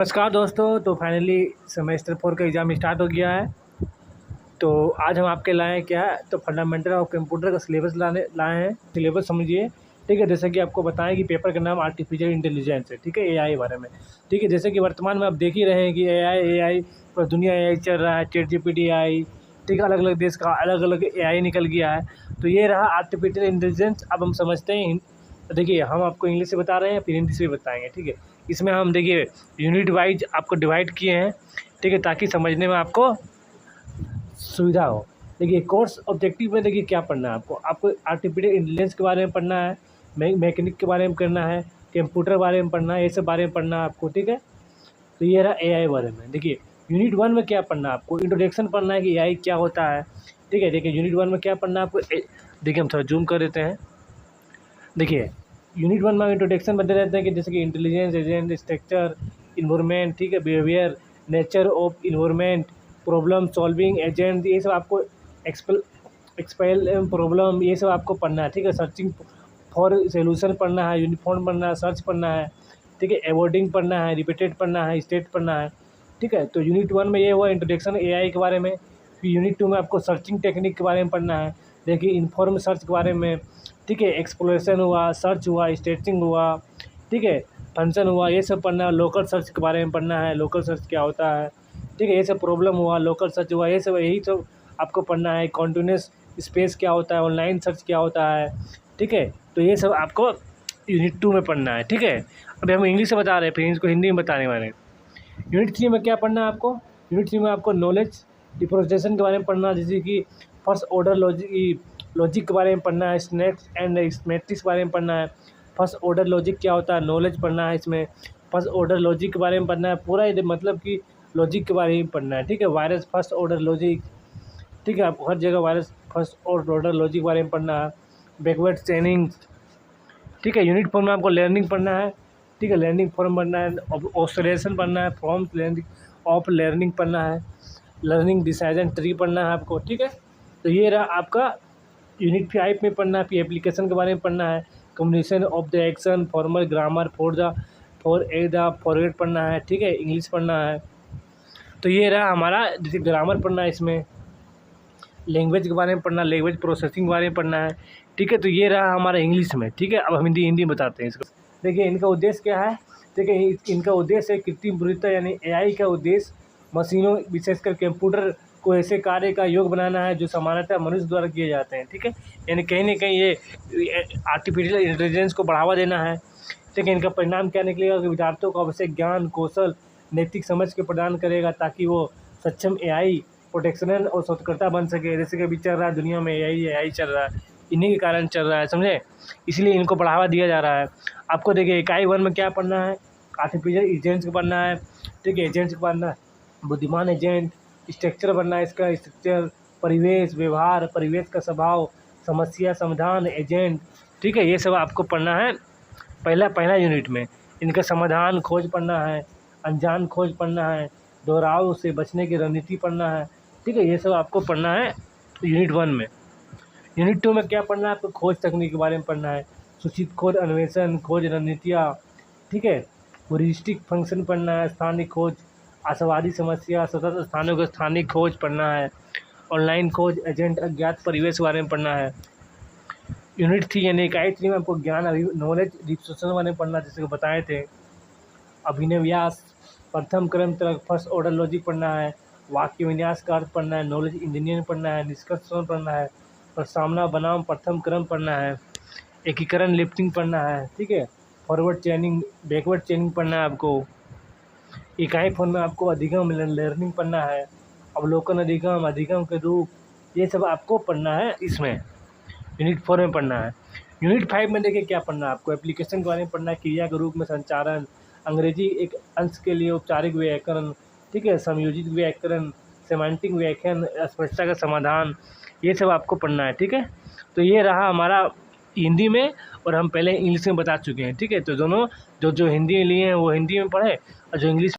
नमस्कार दोस्तों। तो फाइनली सेमेस्टर 4 का एग्ज़ाम स्टार्ट हो गया है। तो आज हम आपके लाए हैं क्या है, तो फंडामेंटल ऑफ कंप्यूटर का सिलेबस लाए हैं। सिलेबस समझिए, ठीक है। जैसे कि आपको बताएं कि पेपर का नाम आर्टिफिशियल इंटेलिजेंस है, ठीक है, एआई बारे में। ठीक है, जैसे कि वर्तमान में आप देख ही रहे हैं कि एआई पूरा दुनिया एआई चल रहा है। चैट जीपीटी एआई, ठीक है, अलग अलग देश का अलग अलग एआई निकल गया है। तो ये रहा आर्टिफिशियल इंटेलिजेंस। अब हम समझते हैं। देखिए, हम आपको इंग्लिश से बता रहे हैं, फिर हिंदी से भी बताएंगे, ठीक है। इसमें हम देखिए यूनिट वाइज आपको डिवाइड किए हैं, ठीक है, ताकि समझने में आपको सुविधा हो। देखिए कोर्स ऑब्जेक्टिव में देखिए क्या पढ़ना है आपको आर्टिफिशियल इंटेलिजेंस के बारे में पढ़ना है, मैकेनिक के बारे में करना है, कंप्यूटर बारे में पढ़ना है, ये सब बारे में पढ़ना है आपको, ठीक है। तो ये रहा एआई बारे में। देखिए यूनिट 1 में क्या पढ़ना है आपको, इंट्रोडक्शन पढ़ना है कि एआई क्या होता है, ठीक है। देखिए यूनिट 1 में क्या पढ़ना है आपको, देखिए हम थोड़ा जूम कर देते हैं। देखिए यूनिट 1 में इंट्रोडक्शन बदले रहते हैं कि जैसे कि इंटेलिजेंस, एजेंट, स्ट्रक्चर, इन्वायरमेंट, ठीक है, behaviour, nature of environment, problem solving agent, ये सब आपको एक्सपेल प्रॉब्लम, ये सब आपको पढ़ना है, ठीक है। सर्चिंग फॉर सोल्यूशन पढ़ना है, यूनिफॉर्म पढ़ना है, सर्च पढ़ना है, ठीक है, एवॉर्डिंग पढ़ना है, रिपीटेड पढ़ना है, स्टेट पढ़ना है, ठीक है। तो यूनिट 1 में ये हुआ इंट्रोडक्शन एआई के बारे में। फिर यूनिट 2 में आपको सर्चिंग टेक्निक के बारे में पढ़ना है। देखिए इन्फॉर्म सर्च के बारे में, ठीक है, एक्सप्लोरेशन हुआ, सर्च हुआ, स्टेचिंग हुआ, ठीक है, फंक्शन हुआ, ये सब पढ़ना है। लोकल सर्च के बारे में पढ़ना है, लोकल सर्च क्या होता है, ठीक है, ये सब प्रॉब्लम हुआ, लोकल सर्च हुआ, ये सब यही सब आपको पढ़ना है। कॉन्टिन्यूस स्पेस क्या होता है, ऑनलाइन सर्च क्या होता है, ठीक है। तो ये सब आपको यूनिट 2 में पढ़ना है, ठीक है। अभी हम इंग्लिश से बता रहे हैं, फिर इसको हिंदी में बताने वाले हैं। यूनिट 3 में क्या पढ़ना है आपको, यूनिट 3 में आपको नॉलेज रिप्रेजेंटेशन के बारे में पढ़ना है, जैसे कि फर्स्ट ऑर्डर लॉजिक के बारे में पढ़ना है, स्नैक्स एंड मैट्रिक्स के बारे में पढ़ना है। फर्स्ट ऑर्डर लॉजिक क्या होता है, नॉलेज पढ़ना है इसमें। फर्स्ट ऑर्डर लॉजिक के बारे में पढ़ना है, पूरा मतलब कि लॉजिक के बारे में पढ़ना है, ठीक है। वायरस फर्स्ट ऑर्डर लॉजिक, ठीक है, आपको हर जगह वायरस फर्स्ट ऑर्डर लॉजिक के बारे में पढ़ना है। बैकवर्ड चेनिंग, ठीक है। यूनिट 4 में आपको लर्निंग पढ़ना है, ठीक है, लर्निंग फॉर्म पढ़ना है, ऑब्जर्वेशन पढ़ना है, फॉर्म्स लर्निंग ऑफ लर्निंग पढ़ना है, लर्निंग डिसीजन ट्री पढ़ना है आपको, ठीक है। तो ये रहा आपका यूनिट 5 में पढ़ना है। फिर एप्लीकेशन के बारे में पढ़ना है, communication of the action, formal grammar for a the forward पढ़ना है, ठीक है, इंग्लिश पढ़ना है। तो ये रहा हमारा, जैसे ग्रामर पढ़ना है, इसमें लैंग्वेज के बारे में पढ़ना, लैंग्वेज प्रोसेसिंग के बारे में पढ़ना है, ठीक है। तो ये रहा हमारा इंग्लिश में, ठीक है। अब हम हिंदी में बताते हैं इसको। देखिए इनका उद्देश्य क्या है, ठीक है, इनका उद्देश्य है कृत्रिम बुद्धिमत्ता यानी एआई का उद्देश्य मशीनों विशेषकर कंप्यूटर को ऐसे कार्य का योग बनाना है जो सामान्यतः मनुष्य द्वारा किए जाते हैं, ठीक है। यानी कहीं ना कहीं ये आर्टिफिशियल इंटेलिजेंस को बढ़ावा देना है, ठीक है। इनका परिणाम क्या निकलेगा कि विद्यार्थियों को आवश्यक ज्ञान, कौशल, नैतिक समझ के प्रदान करेगा ताकि वो सक्षम एआई प्रोटेक्शन और शोधकर्ता बन सके। जैसे कि अभी चल रहा है दुनिया में एआई चल रहा है, इन्हीं के कारण चल रहा है, समझे, इसलिए इनको बढ़ावा दिया जा रहा है। आपको देखिए इकाई 1 में क्या पढ़ना है, आर्टिफिशियल एजेंट्स को पढ़ना है, ठीक है, एजेंट्स को पढ़ना है, बुद्धिमान एजेंट, स्ट्रक्चर बनना है, इसका स्ट्रक्चर, परिवेश व्यवहार, परिवेश का स्वभाव, समस्या समाधान एजेंट, ठीक है, ये सब आपको पढ़ना है पहला यूनिट में। इनका समाधान खोज पढ़ना है, अनजान खोज पढ़ना है, दोहराव से बचने की रणनीति पढ़ना है, ठीक है, ये सब आपको पढ़ना है यूनिट 1 में। यूनिट 2 में क्या पढ़ना है आपको, खोज तकनीक के बारे में पढ़ना है, सूचित खोज, अन्वेषण खोज रणनीतियाँ, ठीक है, ह्यूरिस्टिक फंक्शन पढ़ना है, स्थानीय खोज, आशावादी समस्या, स्वतंत्र स्थानों को स्थानीय खोज पढ़ना है, ऑनलाइन खोज, एजेंट, अज्ञात परिवेश के बारे में पढ़ना है। यूनिट 3 यानी इकाई 3 में आपको ज्ञान नॉलेज रिसोर्स के बारे में पढ़ना, जैसे कि बताए थे, अभिनव्यास, प्रथम क्रम तक फर्स्ट ऑर्डर लॉजिक पढ़ना है, वाक्य विन्यास का अर्थ पढ़ना है, नॉलेज इंजीनियरिंग पढ़ना है, निष्कर्ष पढ़ना है, प्रस्तावना बनाम प्रथम क्रम पढ़ना है, एकीकरण लिफ्टिंग पढ़ना है, ठीक है, फॉरवर्ड चेनिंग, बैकवर्ड चेनिंग पढ़ना है आपको। इकाई 4 में आपको अधिगम लर्निंग पढ़ना है, अवलोकन अधिगम, अधिगम के रूप, ये सब आपको पढ़ना है इसमें यूनिट 4 में पढ़ना है। यूनिट 5 में देखिए क्या पढ़ना है आपको, एप्लीकेशन के बारे में पढ़ना है, क्रिया के रूप में संचारण, अंग्रेजी एक अंश के लिए औपचारिक व्याकरण, ठीक है, समयोजित व्याकरण, सेमांटिक व्याख्यान, अस्पष्टता का समाधान, ये सब आपको पढ़ना है, ठीक है। तो ये रहा हमारा हिंदी में, और हम पहले इंग्लिश में बता चुके हैं, ठीक है। तो दोनों जो हिंदी में लिए हैं वो हिंदी में पढ़े, और जो इंग्लिश